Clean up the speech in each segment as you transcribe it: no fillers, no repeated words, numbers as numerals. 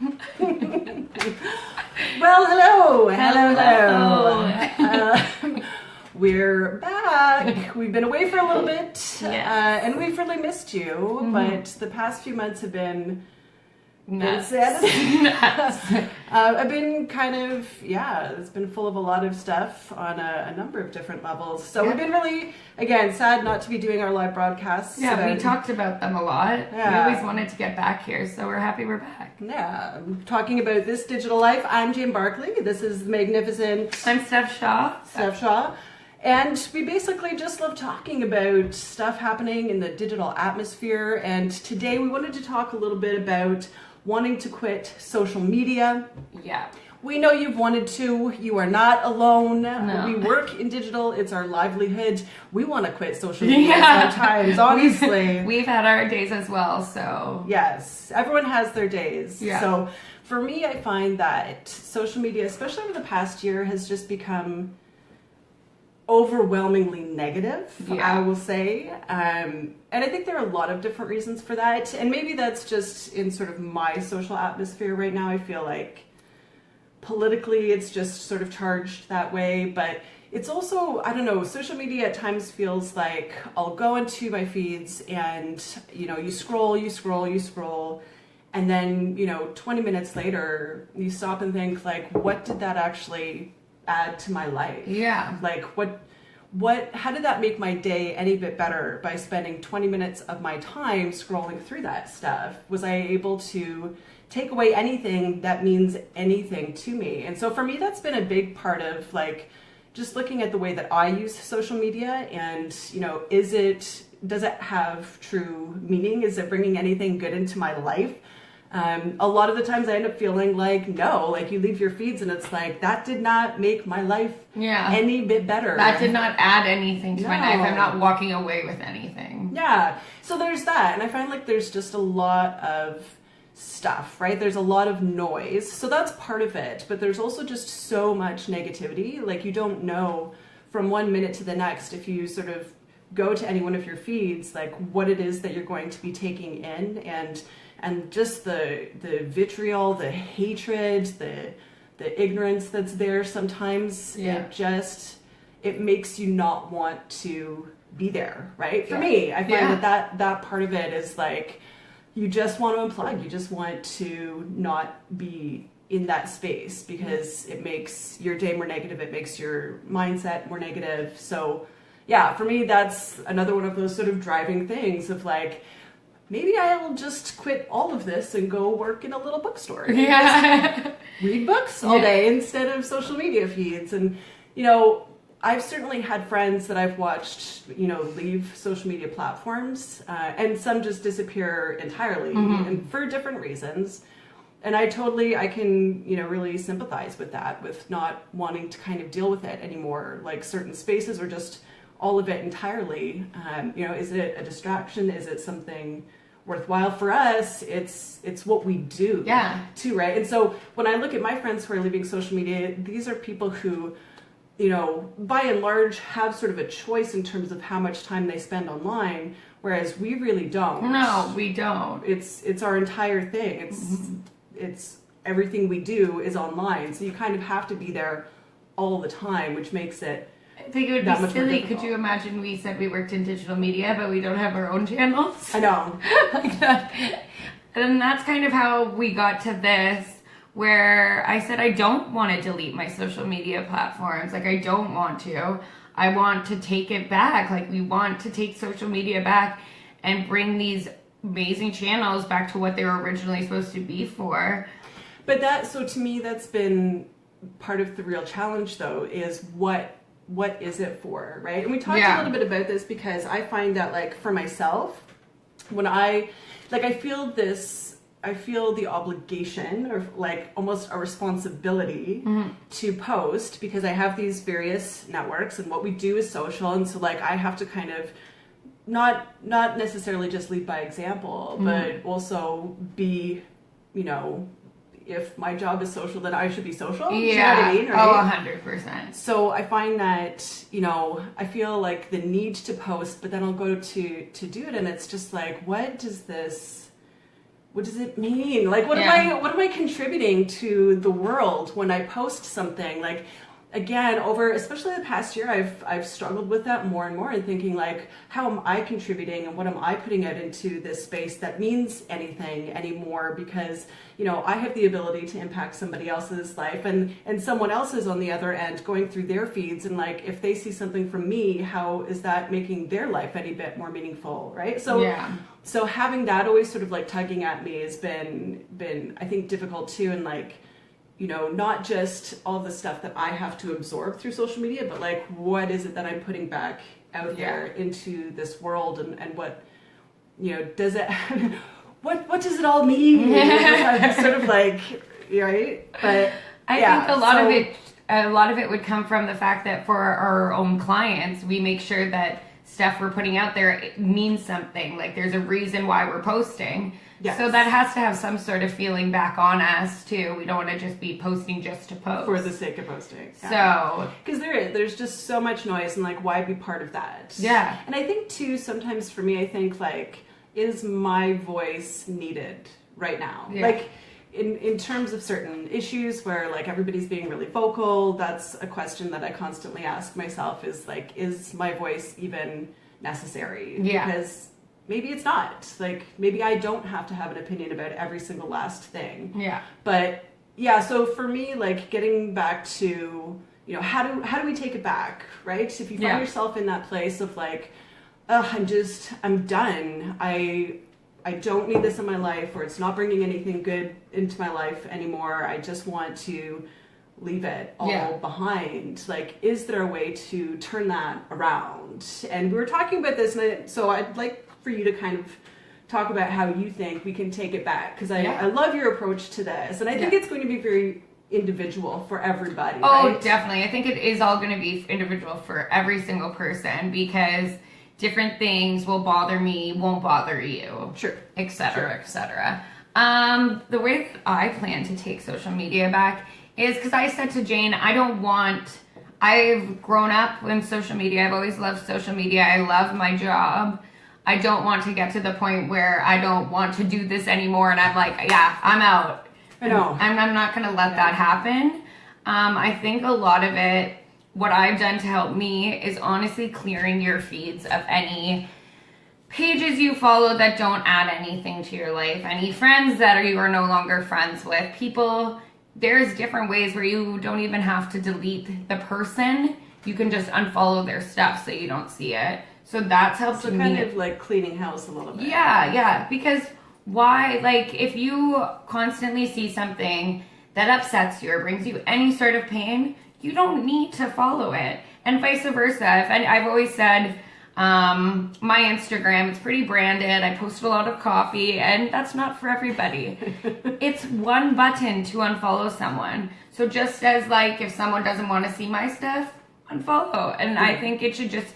Well, hello. Hello. We're back. We've been away for a little bit, Yes. and we've really missed you. But the past few months have been Nuts. I've been it's been full of a lot of stuff on a number of different levels. So we've been really, again, sad not to be doing our live broadcasts. Yeah, we talked about them a lot. Yeah. We always wanted to get back here, so we're happy we're back. Yeah, I'm talking about this digital life. I'm Jane Barkley. This is the magnificent I'm Steph Shaw. Steph Shaw. And we basically just love talking about stuff happening in the digital atmosphere. And today we wanted to talk a little bit about wanting to quit social media. Yeah. We know you've wanted to. You are not alone. No. We work in digital. It's our livelihood. We want to quit social media sometimes, honestly. We've had our days as well, so. Yes, everyone has their days. Yeah. So for me, I find that social media, especially over the past year, has just become overwhelmingly negative, Yeah. I will say. And I think there are a lot of different reasons for that. And maybe that's just in sort of my social atmosphere right now. I feel like politically it's just sort of charged that way. But it's also, I don't know, social media at times feels like I'll go into my feeds and, you scroll. And then, 20 minutes later, you stop and think, like, what did that actually add to my life? Yeah. Like, how did that make my day any bit better by spending 20 minutes of my time scrolling through that stuff? Was I able to take away anything that means anything to me? And so for me, that's been a big part of, like, just looking at the way that I use social media and, does it have true meaning? Is it bringing anything good into my life? A lot of the times I end up feeling like, no, like you leave your feeds and it's like, that did not make my life any bit better. That did not add anything to my No. life. I'm not walking away with anything. Yeah. So there's that. And I find like there's just a lot of stuff, right? There's a lot of noise. So that's part of it. But there's also just so much negativity. Like you don't know from 1 minute to the next if you sort of go to any one of your feeds, like what it is that you're going to be taking in and just the vitriol, the hatred, the ignorance that's there sometimes. Yeah. It makes you not want to be there, right? For me, I find that part of it is like you just want to unplug. You just want to not be in that space because it makes your day more negative. It makes your mindset more negative. So yeah, for me, that's another one of those sort of driving things of like, maybe I'll just quit all of this and go work in a little bookstore. Yeah. Read books all day instead of social media feeds. And, I've certainly had friends that I've watched, leave social media platforms and some just disappear entirely and for different reasons. And I can, really sympathize with that, with not wanting to kind of deal with it anymore. Like certain spaces or just all of it entirely. Is it a distraction? Is it something worthwhile for us? It's what we do too, right? And so when I look at my friends who are leaving social media, these are people who, by and large have sort of a choice in terms of how much time they spend online, whereas we really don't. No, we don't. It's our entire thing. It's everything we do is online. So you kind of have to be there all the time, which makes it I think it would be silly. Could you imagine we said we worked in digital media, but we don't have our own channels? I know. Like that. And that's kind of how we got to this, where I said I don't want to delete my social media platforms. Like I don't want to. I want to take it back. Like we want to take social media back and bring these amazing channels back to what they were originally supposed to be for. But so to me, that's been part of the real challenge though, is what is it for, right? And we talked a little bit about this because I find that like for myself, when I feel the obligation or like almost a responsibility to post because I have these various networks and what we do is social. And so like I have to kind of not necessarily just lead by example, but also be, if my job is social, then I should be social. Yeah. You know what I mean? Right? 100%. So I find that, I feel like the need to post, but then I'll go to do it and it's just like, what does this what does it mean? Like, what Yeah. am I contributing to the world when I post something? Like, again, over especially the past year, I've struggled with that more and more, and thinking like, how am I contributing and what am I putting out into this space that means anything anymore? Because I have the ability to impact somebody else's life, and someone else is on the other end going through their feeds, and like, if they see something from me, how is that making their life any bit more meaningful, right? So Yeah. so having that always sort of like tugging at me has been I think difficult too, and like, not just all the stuff that I have to absorb through social media, but like, what is it that I'm putting back out here into this world, and what, does it, what does it all mean? Sort of like, right? But I think a lot of it would come from the fact that for our own clients, we make sure that stuff we're putting out there, it means something. Like, there's a reason why we're posting. Yes. So that has to have some sort of feeling back on us too. We don't want to just be posting just to post. For the sake of posting. So, because there's just so much noise, and like, why be part of that? Yeah. And I think too, sometimes for me, I think like, is my voice needed right now? Yeah. Like, in terms of certain issues where like everybody's being really vocal, that's a question that I constantly ask myself, is like, is my voice even necessary? Yeah. Because maybe it's not. Like, maybe I don't have to have an opinion about every single last thing. yeah. But yeah, so for me, like, getting back to, how do we take it back, right? If you find Yeah. yourself in that place of like, I'm done. I don't need this in my life, or it's not bringing anything good into my life anymore. I just want to leave it all behind. Like, is there a way to turn that around? And we were talking about this, and so I'd like for you to kind of talk about how you think we can take it back, because I love your approach to this, and I think it's going to be very individual for everybody. Oh, right? definitely. I think it is all going to be individual for every single person, because different things will bother me, won't bother you. Sure. Et cetera, et cetera. The way that I plan to take social media back is because I said to Jane, I've grown up in social media. I've always loved social media. I love my job. I don't want to get to the point where I don't want to do this anymore, and I'm like, yeah, I'm out. I know. I'm not going to let that happen. I think a lot of it, what I've done to help me, is honestly clearing your feeds of any pages you follow that don't add anything to your life, any friends that you are no longer friends with, people. There's different ways where you don't even have to delete the person. You can just unfollow their stuff so you don't see it. So that's helped So me. kind of like cleaning house a little bit. Yeah, because why, like, if you constantly see something that upsets you or brings you any sort of pain, you don't need to follow it. And vice versa. I've always said, my Instagram, it's pretty branded. I post a lot of coffee, and that's not for everybody. It's one button to unfollow someone. So just as like, if someone doesn't want to see my stuff, unfollow. And I think it should just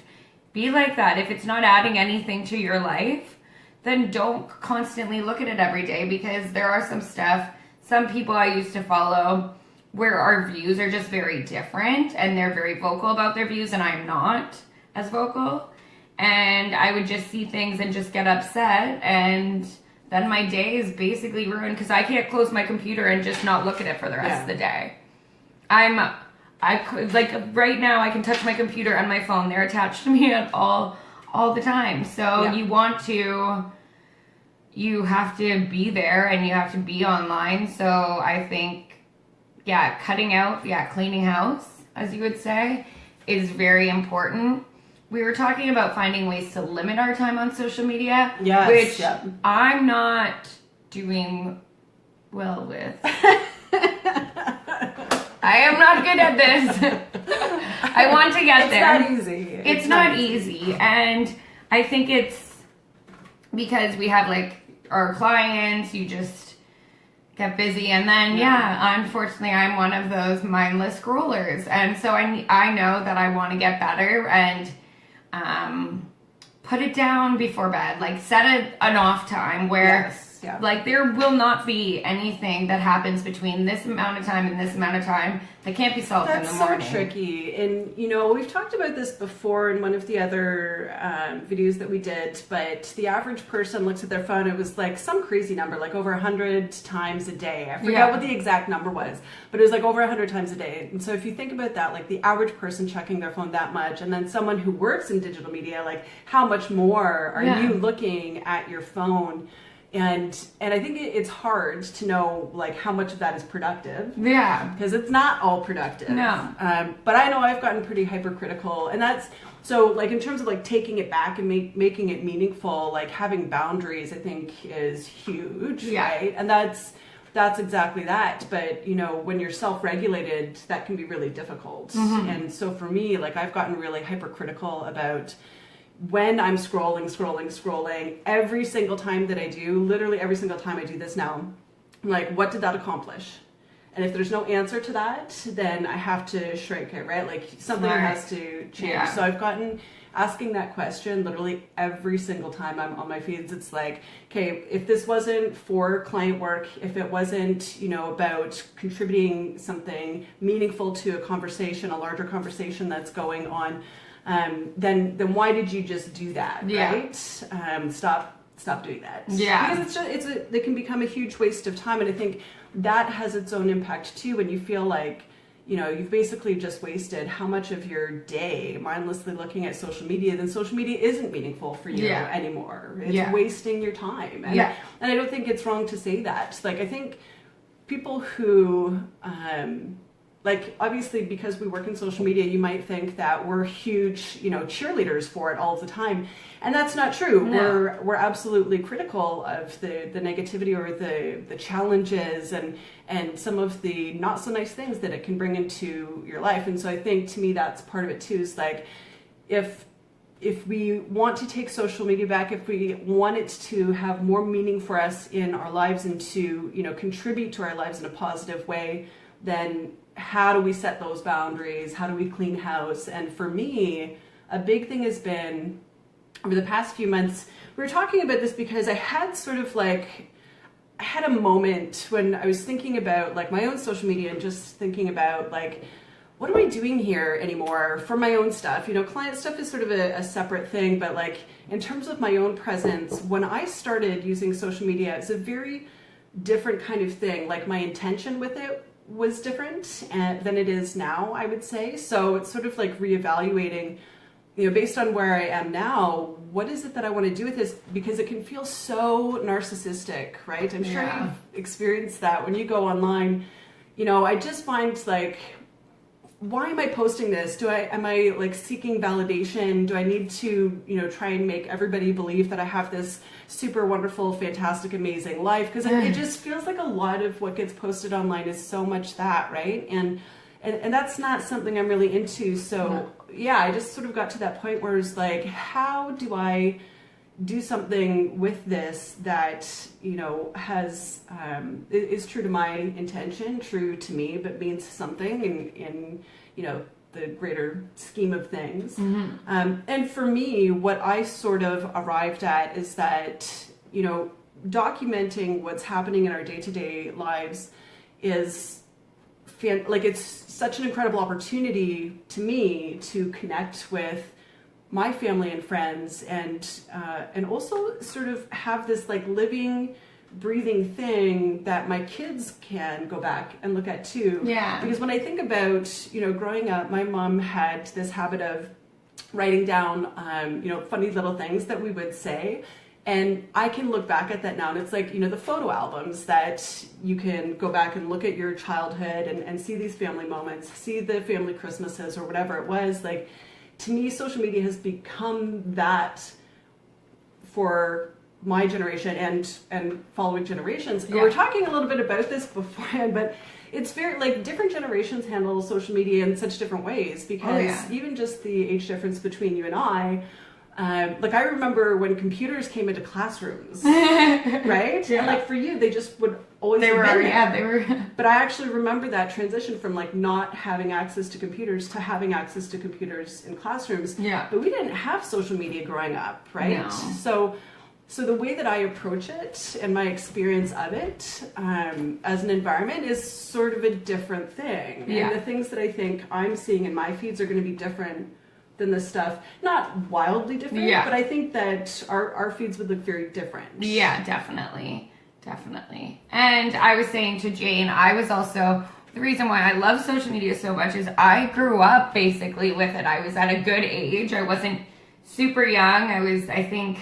be like that. If it's not adding anything to your life, then don't constantly look at it every day, because there are some people I used to follow where our views are just very different, and they're very vocal about their views, and I'm not as vocal. And I would just see things and just get upset, and then my day is basically ruined, because I can't close my computer and just not look at it for the rest of the day. I could, like, right now I can touch my computer and my phone. They're attached to me at all the time. So you have to be there, and you have to be online. So I think, cleaning house, as you would say, is very important. We were talking about finding ways to limit our time on social media, which I'm not doing well with. I am not good at this. I want to get there. It's not easy. It's not easy. And I think it's because we have like our clients, you just get busy. And then, unfortunately, I'm one of those mindless scrollers. And so I know that I want to get better and put it down before bed. Like, set an off time where Yeah. Like, there will not be anything that happens between this amount of time and this amount of time that can't be solved in the morning. That's so tricky. And, you know, we've talked about this before in one of the other videos that we did, but the average person looks at their phone, it was like some crazy number, like over 100 times a day. I forgot what the exact number was, but it was like over 100 times a day. And so if you think about that, like the average person checking their phone that much, and then someone who works in digital media, like how much more are you looking at your phone? And I think it's hard to know like how much of that is productive. Yeah. Because it's not all productive. No. But I know I've gotten pretty hypercritical, and that's so like in terms of like taking it back and making it meaningful. Like having boundaries, I think is huge, right? And that's exactly that. But you know, when you're self-regulated, that can be really difficult. And so for me, like I've gotten really hypercritical about when I'm scrolling, every single time that I do, literally every single time I do this now, I'm like, what did that accomplish? And if there's no answer to that, then I have to shrink it, right? Like something has to change. Yeah. So I've gotten asking that question literally every single time I'm on my feeds. It's like, okay, if this wasn't for client work, if it wasn't, you know, about contributing something meaningful to a conversation, a larger conversation that's going on, then why did you just do that, right? Stop doing that. Because it can become a huge waste of time, and I think that has its own impact too. When you feel like, you know, you've basically just wasted how much of your day mindlessly looking at social media, then social media isn't meaningful for you anymore. It's wasting your time, and I don't think it's wrong to say that. Like I think people who like obviously because we work in social media, you might think that we're huge, you know, cheerleaders for it all the time, and that's not true. No. We're absolutely critical of the negativity or the challenges and some of the not so nice things that it can bring into your life. And so I think to me that's part of it too. Is like if we want to take social media back, if we want it to have more meaning for us in our lives and to, you know, contribute to our lives in a positive way, then how do we set those boundaries? How do we clean house? And for me, a big thing has been over the past few months, we were talking about this because I had a moment when I was thinking about like my own social media and just thinking about like, what am I doing here anymore for my own stuff? You know, client stuff is sort of a separate thing, but like in terms of my own presence, when I started using social media, it's a very different kind of thing. Like my intention with it was different than it is now, I would say. So it's sort of like reevaluating, you know, based on where I am now, what is it that I want to do with this? Because it can feel so narcissistic, right? I'm sure you've experienced that when you go online. You know, I just find like, why am I posting this? Am I like seeking validation? Do I need to, you know, try and make everybody believe that I have this super wonderful, fantastic, amazing life? Because it just feels like a lot of what gets posted online is so much that, right? And that's not something I'm really into. So I just sort of got to that point where it's like, how do I do something with this that, you know, has is true to my intention, true to me, but means something in you know, the greater scheme of things. And for me, what I sort of arrived at is that, you know, documenting what's happening in our day-to-day lives is like, it's such an incredible opportunity to me to connect with my family and friends, and also sort of have this like living, breathing thing that my kids can go back and look at too. Because when I think about, you know, growing up, my mom had this habit of writing down, you know, funny little things that we would say. And I can look back at that now, and it's like, you know, the photo albums that you can go back and look at your childhood and see these family moments, see the family Christmases or whatever it was. Like, to me, social media has become that for my generation and following generations. And we're talking a little bit about this beforehand, but it's very, like, different generations handle social media in such different ways, because even just the age difference between you and I, like, I remember when computers came into classrooms, right? And like, for you, they just would always they have were been there. yeah, they were. But I actually remember that transition from like not having access to computers to having access to computers in classrooms. But we didn't have social media growing up, right? No. So So the way that I approach it and my experience of it as an environment is sort of a different thing. Yeah. And the things that I think I'm seeing in my feeds are going to be different than the stuff, not wildly different, Yeah. but I think that our feeds would look very different. Yeah, definitely. Definitely. And I was saying to Jane, I was also, the reason why I love social media so much is I grew up basically with it. I was at a good age. I wasn't super young. I think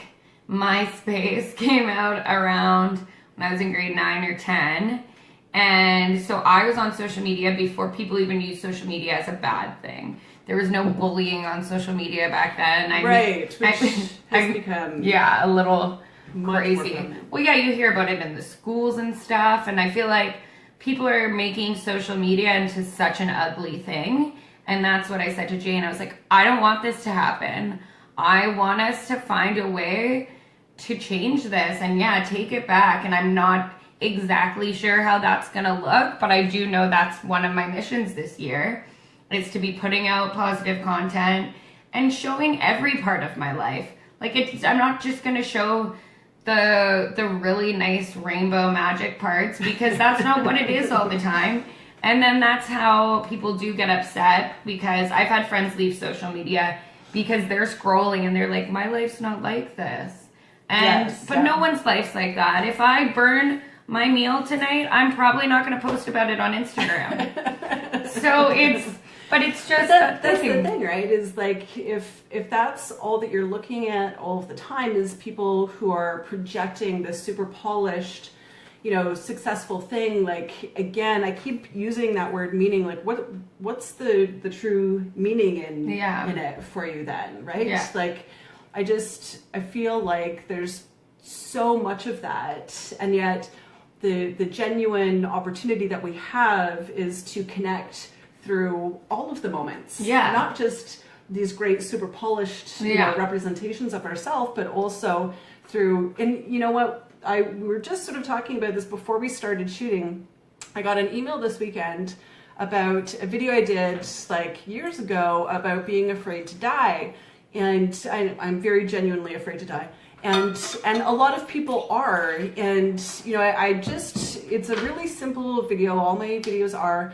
MySpace came out around when I was in grade 9 or 10. And so I was on social media before people even used social media as a bad thing. There was no bullying on social media back then. Which has become a little much more crazy. prominent. Well, yeah, you hear about it in the schools and stuff, and I feel like people are making social media into such an ugly thing. And that's what I said to Jane. I was like, I don't want this to happen. I want us to find a way to change this and take it back. And I'm not exactly sure how that's gonna look, but I do know that's one of my missions this year, is to be putting out positive content and showing every part of my life. Like, I'm not just gonna show the really nice rainbow magic parts, because that's not what it is all the time. And then that's how people do get upset, because I've had friends leave social media because they're scrolling and they're like, my life's not like this. And but no one's life's like that. If I burn my meal tonight, I'm probably not going to post about it on Instagram. So it's just that's the thing, right? Is like, if that's all that you're looking at all of the time is people who are projecting this super polished, successful thing. Like, again, I keep using that word meaning. Like, what's the true meaning in it for you then, right? Yeah. Like, I feel like there's so much of that, and yet the genuine opportunity that we have is to connect through all of the moments. Yeah. Not just these great, super polished representations of ourselves, but also through, and you know what? We were just sort of talking about this before we started shooting. I got an email this weekend about a video I did like years ago about being afraid to die. And I'm very genuinely afraid to die. And a lot of people are. And, it's a really simple video. All my videos are.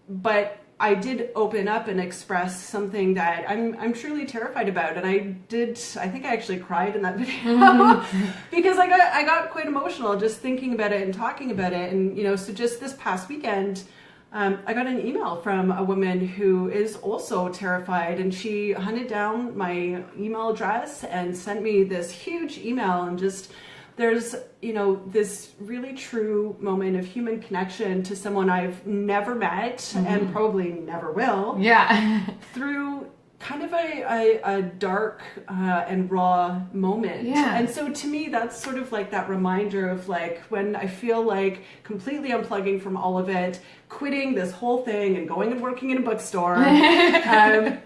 But I did open up and express something that I'm truly terrified about. And I think I actually cried in that video because I got quite emotional just thinking about it and talking about it. And, so just this past weekend, I got an email from a woman who is also terrified, and she hunted down my email address and sent me this huge email. And just, there's, this really true moment of human connection to someone I've never met and probably never will. Yeah. Through kind of a dark and raw moment. Yeah. And so to me, that's sort of like that reminder of like when I feel like completely unplugging from all of it, quitting this whole thing and going and working in a bookstore.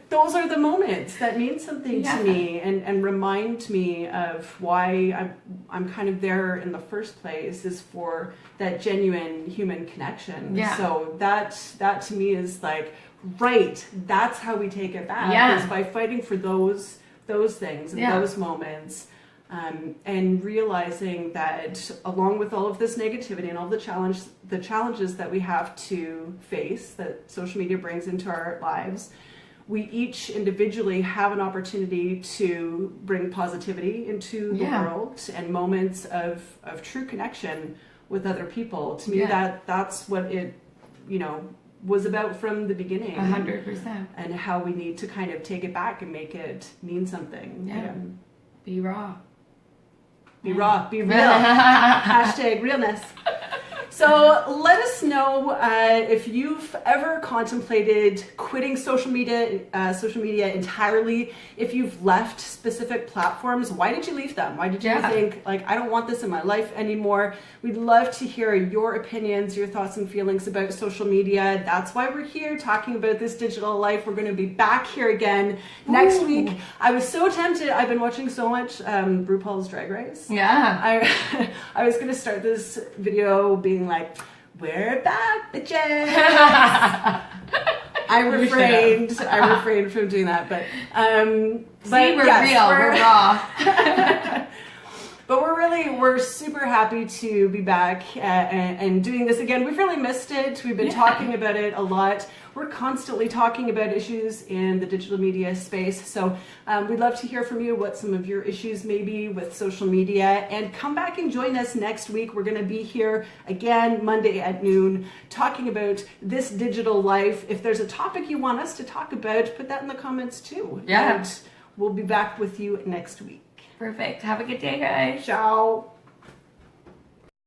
Those are the moments that mean something to me and remind me of why I'm kind of there in the first place, is for that genuine human connection. Yeah. So that to me is like, right, that's how we take it back, is by fighting for those things and those moments, and realizing that along with all of this negativity and all the challenges that we have to face, that social media brings into our lives, we each individually have an opportunity to bring positivity into the world and moments of true connection with other people. To me, that's what it, was about from the beginning. 100%. And how we need to kind of take it back and make it mean something. Yeah. Be raw. Be raw. Be real. Hashtag realness. So let us know if you've ever contemplated quitting social media entirely. If you've left specific platforms, why did you leave them? Why did you think, like, I don't want this in my life anymore? We'd love to hear your opinions, your thoughts and feelings about social media. That's why we're here talking about this digital life. We're going to be back here again next week. I was so tempted. I've been watching so much RuPaul's Drag Race. Yeah. I was going to start this video being like, we're back, bitches. I refrained from doing that, but we're real, we're raw. But we're super happy to be back and doing this again. We've really missed it. We've been talking about it a lot. We're constantly talking about issues in the digital media space. So we'd love to hear from you what some of your issues may be with social media. And come back and join us next week. We're going to be here again Monday at noon talking about this digital life. If there's a topic you want us to talk about, put that in the comments too. Yeah. And we'll be back with you next week. Perfect. Have a good day, guys. Ciao.